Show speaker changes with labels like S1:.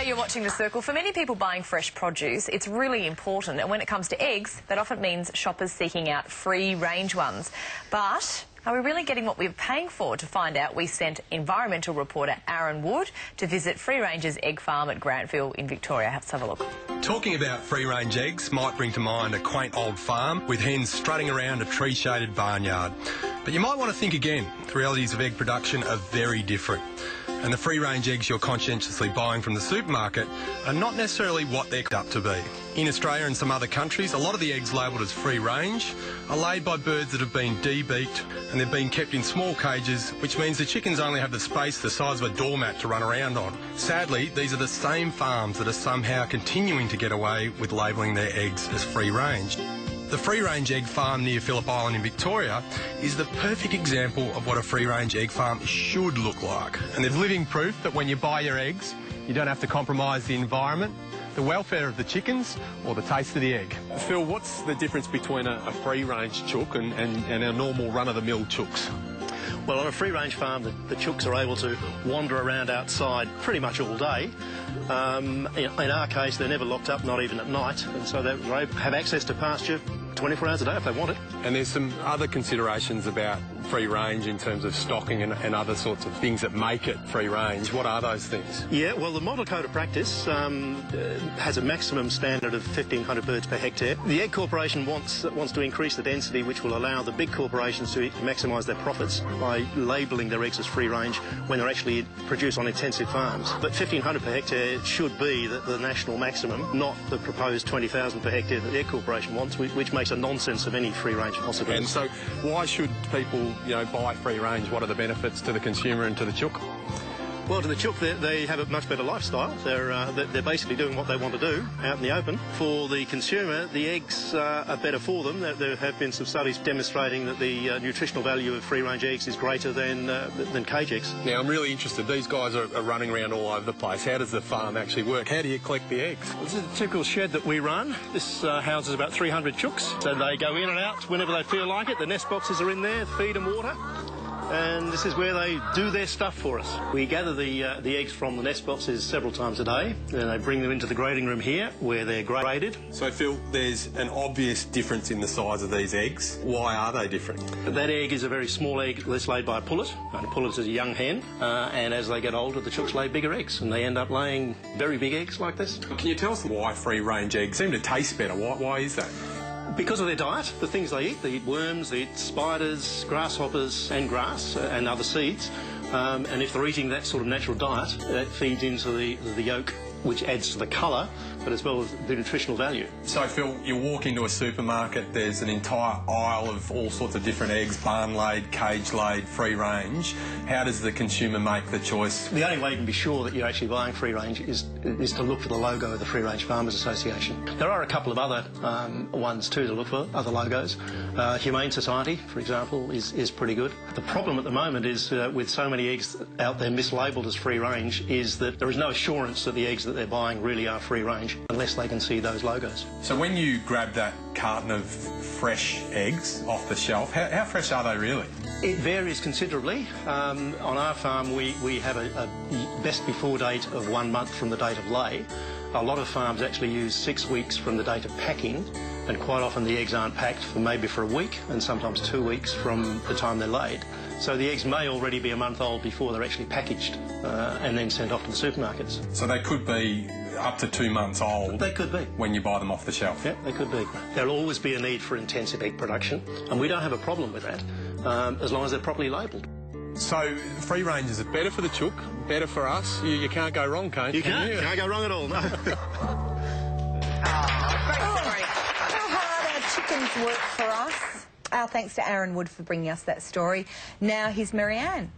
S1: you're watching The Circle. For many people buying fresh produce, it's really important. And when it comes to eggs, that often means shoppers seeking out free-range ones. But are we really getting what we're paying for? To find out, we sent environmental reporter Aaron Wood to visit Freeranger's egg farm at Grantville in Victoria. Let's have a look.
S2: Talking about free-range eggs might bring to mind a quaint old farm with hens strutting around a tree-shaded barnyard. But you might want to think again. The realities of egg production are very different. And the free-range eggs you're conscientiously buying from the supermarket are not necessarily what they're up to be. In Australia and some other countries, a lot of the eggs labelled as free-range are laid by birds that have been de-beaked and they're being kept in small cages, which means the chickens only have the space the size of a doormat to run around on. Sadly, these are the same farms that are somehow continuing to get away with labelling their eggs as free-range. The free-range egg farm near Phillip Island in Victoria is the perfect example of what a free-range egg farm should look like. And there's living proof that when you buy your eggs, you don't have to compromise the environment, the welfare of the chickens, or the taste of the egg.
S3: Phil, what's the difference between a free-range chook and our normal run-of-the-mill chooks?
S4: Well, on a free-range farm, the chooks are able to wander around outside pretty much all day. In our case, they're never locked up, not even at night, and so they have access to pasture 24 hours a day if they want it.
S3: And there's some other considerations about free range in terms of stocking and other sorts of things that make it free range. What are those things?
S4: Yeah, well, the model code of practice has a maximum standard of 1,500 birds per hectare. The Egg Corporation wants to increase the density, which will allow the big corporations to maximise their profits by labelling their eggs as free range when they're actually produced on intensive farms. But 1,500 per hectare should be the national maximum, not the proposed 20,000 per hectare that the Egg Corporation wants, which makes a nonsense of any free range possibility.
S3: And so why should people, buy free range? What are the benefits to the consumer and to the chook?
S4: Well, to the chook, they have a much better lifestyle. They're basically doing what they want to do out in the open. For the consumer, the eggs are better for them. There have been some studies demonstrating that the nutritional value of free-range eggs is greater than cage eggs.
S3: Now, I'm really interested. These guys are running around all over the place. How does the farm actually work? How do you collect the eggs?
S4: This is a typical shed that we run. This houses about 300 chooks. So they go in and out whenever they feel like it. The nest boxes are in there, feed and water. And this is where they do their stuff for us. We gather the eggs from the nest boxes several times a day, and they bring them into the grading room here, where they're graded.
S2: So, Phil, there's an obvious difference in the size of these eggs. Why are they different?
S4: That egg is a very small egg that's laid by a pullet. And a pullet is a young hen, and as they get older, the chooks lay bigger eggs, and they end up laying very big eggs like this.
S2: Can you tell us why free-range eggs seem to taste better? Why is that?
S4: Because of their diet, the things they eat worms, they eat spiders, grasshoppers and grass and other seeds. And if they're eating that sort of natural diet, that feeds into the yolk, which adds to the colour, but as well as the nutritional value.
S2: So, Phil, you walk into a supermarket, there's an entire aisle of all sorts of different eggs, barn-laid, cage-laid, free-range. How does the consumer make the choice?
S4: The only way you can be sure that you're actually buying free-range is to look for the logo of the Free Range Farmers Association. There are a couple of other ones too to look for, other logos. Humane Society, for example, is pretty good. The problem at the moment is with so many eggs out there mislabelled as free-range is that there is no assurance that the eggs that they're buying really are free-range unless they can see those logos.
S2: So when you grab that carton of fresh eggs off the shelf, how fresh are they really?
S4: It varies considerably. On our farm we have a best before date of 1 month from the date of lay. A lot of farms actually use 6 weeks from the date of packing, and quite often the eggs aren't packed for maybe for a week and sometimes 2 weeks from the time they're laid. So the eggs may already be a month old before they're actually packaged and then sent off to the supermarkets.
S2: So they could be up to 2 months old.
S4: They could be.
S2: When you buy them off the shelf.
S4: Yeah, they could be. There'll always be a need for intensive egg production, and we don't have a problem with that as long as they're properly labelled.
S2: So free range is better for the chook, better for us. You can't go wrong, can't you?
S4: You can't go wrong at all, no.
S1: Great story. How hard our chickens work for us. Our thanks to Aaron Wood for bringing us that story. Now here's Marianne.